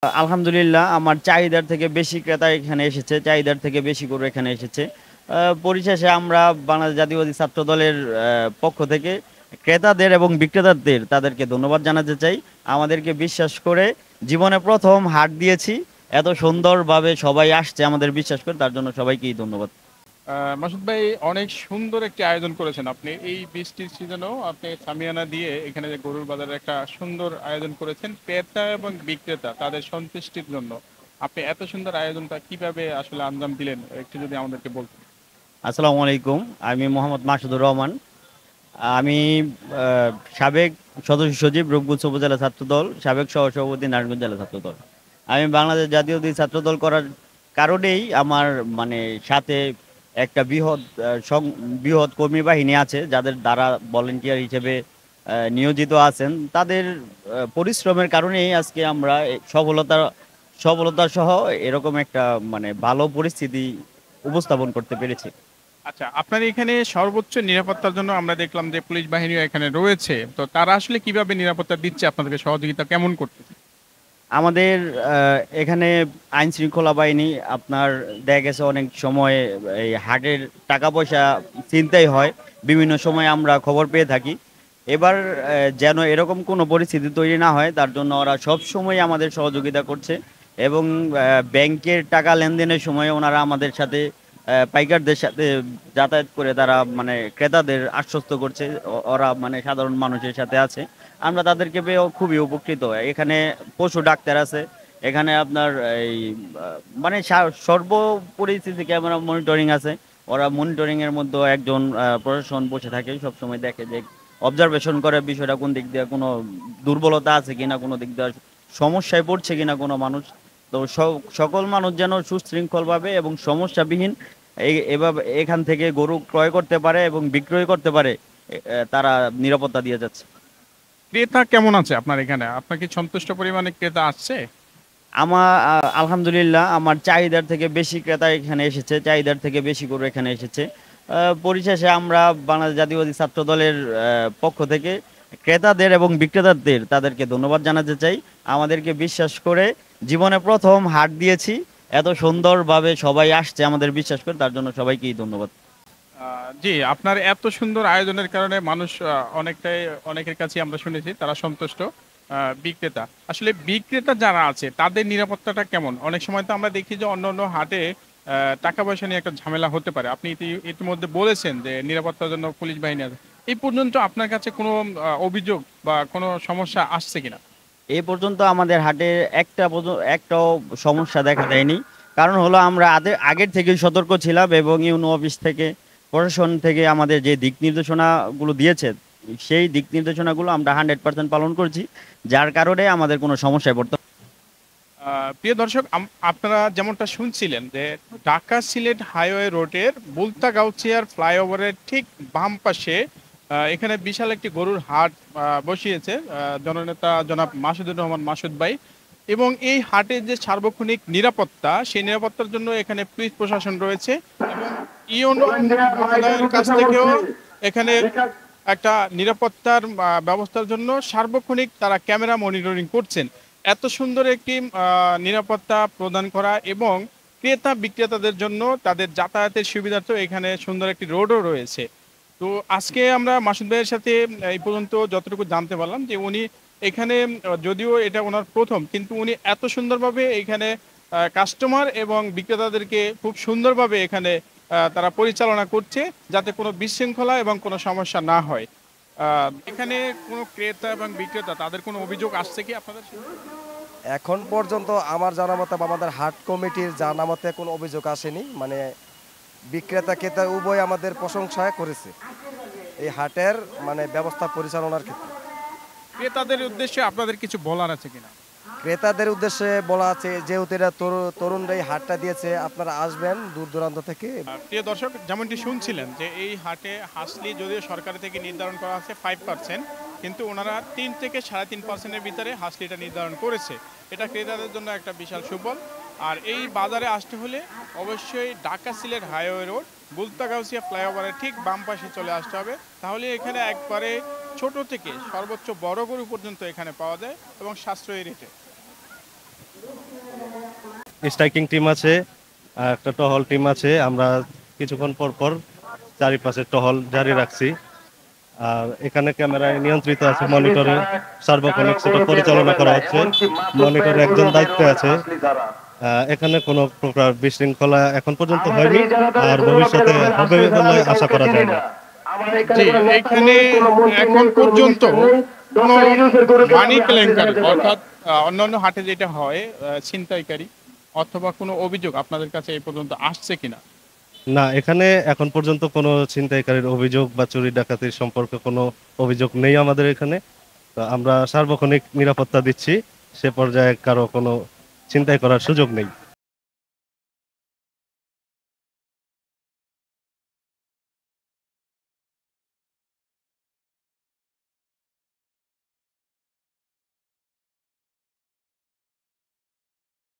আলহামদুলিল্লাহ আমার চাহিদার থেকে বেশি ক্রেতা এখানে এসেছে, চাহিদার থেকে বেশি গরু এখানে এসেছে। পরিশেষে আমরা বাংলাদেশ জাতীয়বাদী ছাত্র দলের পক্ষ থেকে ক্রেতাদের এবং বিক্রেতাদের তাদেরকে ধন্যবাদ জানাতে চাই। আমাদেরকে বিশ্বাস করে জীবনে প্রথম হাট দিয়েছি, এত সুন্দরভাবে সবাই আসছে আমাদের বিশ্বাস করে, তার জন্য সবাইকেই ধন্যবাদ। মাসুদ ভাই, অনেক সুন্দর একটি আয়োজন করেছেন আপনি। এই বৃষ্টির সিজনেও আপনি সামিয়ানা দিয়ে এখানে যে গরুর বাজারের একটা সুন্দর আয়োজন করেছেন ক্রেতা এবং বিক্রেতা তাদের সন্তুষ্টির জন্য। আপনি এত সুন্দর আয়োজনটা কিভাবে আসলে আঞ্জাম দিলেন, একটু যদি আমাদেরকে বলতেন। আসসালামু আলাইকুম, আমি মোহাম্মদ মাসুদুর রহমান। আমি আহ, সাবেক সদস্য সচিব রূপগঞ্জ উপজেলা ছাত্রদল, সাবেক সহসভাপতি নারায়ণগঞ্জ জেলা ছাত্রদল। আমি বাংলাদেশ জাতীয়তাবাদী ছাত্রদল করার কারণেই আমার মানে সাথে একটা বৃহৎ কর্মী বাহিনী আছে, যাদের দ্বারা ভলেন্টিয়ার হিসেবে নিয়োজিত আছেন। তাদের পরিশ্রমের কারণেই আজকে আমরা সফলতা সহ এরকম একটা মানে ভালো পরিস্থিতি উপস্থাপন করতে পেরেছি। আচ্ছা, আপনার এখানে সর্বোচ্চ নিরাপত্তার জন্য আমরা দেখলাম যে পুলিশ বাহিনীও এখানে রয়েছে, তো তারা আসলে কিভাবে নিরাপত্তা দিচ্ছে, আপনাদেরকে সহযোগিতা কেমন করতেছে? আমাদের এখানে আইন শৃঙ্খলা বাহিনী আপনার দেখা গেছে অনেক সময় এই হাটের টাকা পয়সা ছিনতাই হয়, বিভিন্ন সময় আমরা খবর পেয়ে থাকি। এবার যেন এরকম কোনো পরিস্থিতি তৈরি না হয় তার জন্য ওরা সব সময় আমাদের সহযোগিতা করছে। এবং ব্যাংকের টাকা লেনদেনের সময় ওনারা আমাদের সাথে পাইকারদের সাথে যাতায়াত করে তারা মানে ক্রেতাদের আশ্বস্ত করছে। ওরা মানে সাধারণ মানুষের সাথে আছে, আমরা তাদেরকে পেয়েও খুবই উপকৃত। এখানে পশু ডাক্তার আছে, এখানে আপনার এই মানে সর্বোপরি সিসি ক্যামেরা মনিটরিং আছে। ওরা মনিটরিং এর মধ্যে একজন প্রশাসন বসে থাকে, সব সময় দেখে যে অবজারভেশন করে বিষয়টা কোন দিক দিয়ে কোনো দুর্বলতা আছে কিনা, কোনো দিক দিয়ে সমস্যায় পড়ছে কিনা কোনো মানুষ। তো সকল মানুষ যেন সুশৃঙ্খলভাবে এবং সমস্যাবিহীন এভাবে এখান থেকে গরু ক্রয় করতে পারে এবং বিক্রয় করতে পারে, তারা নিরাপত্তা দিয়ে যাচ্ছে। ক্রেতা কেমন আছে আপনার এখানে? আপনার কি সন্তুষ্ট পরিমাণে ক্রেতা আসছে? আলহামদুলিল্লাহ আমার চাহিদার থেকে বেশি ক্রেতা এখানে এসেছে, চাহিদার থেকে বেশি গরু এখানে এসেছে। পরিশেষে আমরা বাংলাদেশ জাতীয়বাদী ছাত্র দলের পক্ষ থেকে ক্রেতাদের এবং বিক্রেতাদের তাদেরকে ধন্যবাদ জানাতে চাই। আমাদেরকে বিশ্বাস করে জীবনে প্রথম হাট দিয়েছি, এত সুন্দরভাবে সবাই আসছে আমাদের বিশ্বাস করে, তার জন্য সবাইকেই ধন্যবাদ। জি, আপনার এত সুন্দর আয়োজনের কারণে মানুষ অনেকের কাছে আমরা শুনেছি তারা সন্তুষ্ট। বিক্রেতা, আসলে বিক্রেতা যারা আছে তাদের নিরাপত্তাটা কেমন? অনেক সময় তো আমরা দেখি যে অন্য হাটে টাকা পয়সা নিয়ে একটা ঝামেলা হতে পারে। আপনি ইতিমধ্যে বলেছেন যে নিরাপত্তার জন্য পুলিশ বাহিনী আছে। এই পর্যন্ত আপনার কাছে কোনো অভিযোগ বা কোনো সমস্যা আসছে কিনা? এই পর্যন্ত আমাদের হাটে একটাও সমস্যা দেখা দেয়নি। কারণ হলো আমরা আগের থেকে সতর্ক ছিলাম এবং ইউনো অফিস থেকে, প্রশাসন থেকে আমাদের যে দিক নির্দেশনাগুলো দিয়েছে, সেই দিক নির্দেশনাগুলো আমরা 100% পালন করছি, যার কারণে আমাদের কোনো সমস্যায় পড়তে। প্রিয় দর্শক, আপনারা যেমনটা শুনছিলেন যে ঢাকা সিলেট হাইওয়ে রোডের বুলতাগাউছিয়ার ফ্লাইওভারের ঠিক বাম পাশে এখানে বিশাল একটি গরুর হাট বসিয়েছে জননেতা জনাব মাসুদুর রহমান মাসুদ ভাই। এবং এই হাটের যে সার্বক্ষণিক নিরাপত্তা, সেই নিরাপত্তার জন্য এখানে পুলিশ প্রশাসন রয়েছে এবং ইউনো মহোদয়ের কাছ থেকেও এখানে একটা নিরাপত্তার ব্যবস্থার জন্য সার্বক্ষণিক তারা ক্যামেরা মনিটরিং করছেন। এত সুন্দর একটি নিরাপত্তা প্রদান করা এবং ক্রেতা বিক্রেতাদের জন্য তাদের যাতায়াতের সুবিধার্থে এখানে সুন্দর একটি রোডও রয়েছে। তো আজকে আমরা মাসুদ ভাইয়ের সাথে এই পর্যন্ত যতটুকু জানতে পারলাম যে উনি এখানে যদিও এটা ওনার প্রথম, কিন্তু উনি এত সুন্দরভাবে এখানে কাস্টমার এবং বিক্রেতাদেরকে খুব সুন্দরভাবে এখানে তারা পরিচালনা করছে, যাতে কোনো বিশৃঙ্খলা এবং কোনো সমস্যা না হয়। এখানে কোনো ক্রেতা এবং বিক্রেতা তাদের কোনো অভিযোগ আসছে কি আপনাদের? এখন পর্যন্ত আমার জানা মতে বা আমাদের হাট কমিটির জানা মতে কোনো অভিযোগ আসেনি। মানে বিক্রেতা ক্রেতা উভয় আমাদের প্রশংসা করেছে এই হাটের মানে ব্যবস্থা পরিচালনার ক্ষেত্রে। ক্রেতাদের উদ্দেশ্যে আপনাদের কিছু বলার আছে কিনা? ক্রেতাদের উদ্দেশ্যে বলা আছে, যেহেতু এরা তরুণরা এই হাটটা দিয়েছে, আপনারা আসবেন দূর দূরান্ত থেকে। প্রিয় দর্শক, যেমনটি শুনছিলেন যে এই হাটে হাসলি যদিও সরকার থেকে নির্ধারণ করা আছে 5%, কিন্তু ওনারা 3 থেকে 3.5%-এর ভিতরে হাসলিটা নির্ধারণ করেছে। এটা ক্রেতাদের জন্য একটা বিশাল সুফল। আর এই বাজারে আসতে হলে অবশ্যই ঢাকা সিলেট হাইওয়ে রোড বুলতাগাউছিয়া ফ্লাইওভারের ঠিক বাম পাশে চলে আসতে হবে। তাহলে এখানে একবারে ছোট থেকে সর্বোচ্চ বড় গরু পর্যন্ত এখানে পাওয়া যায় এবং সাশ্রয়ী রেটে। স্ট্রাইকিং টিম আছে, আর একটা টহল টিম আছে। আমরা কিছুক্ষণ পর পর চারিপাশে টহল জারি রাখছি। আর এখানে ক্যামেরায় নিয়ন্ত্রিত আছে, মনিটরে সার্বক্ষণিক সেটা পরিচালনা করা হচ্ছে। মনিটরে একজন দায়িত্বে আছে। এখানে কোনো প্রকার বিশৃঙ্খলা এখন পর্যন্ত হয়নি, আর ভবিষ্যতে হবে বলে আশা করা যায় না। জি, এখানে এখন পর্যন্ত কোনো মানি কেলেঙ্কারি অর্থাৎ অন্যান্য হাটে যেটা হয় ছিনতাইকারী অথবা কোনো অভিযোগ আপনাদের কাছে এই পর্যন্ত আসছে কিনা? না, এখানে এখন পর্যন্ত কোনো ছিনতাইকারীর অভিযোগ বা চুরি ডাকাতির সম্পর্কে কোনো অভিযোগ নেই আমাদের এখানে। তো আমরা সার্বক্ষণিক নিরাপত্তা দিচ্ছি, সে পর্যায়ে কারো কোনো ছিনতাই করার সুযোগ নেই।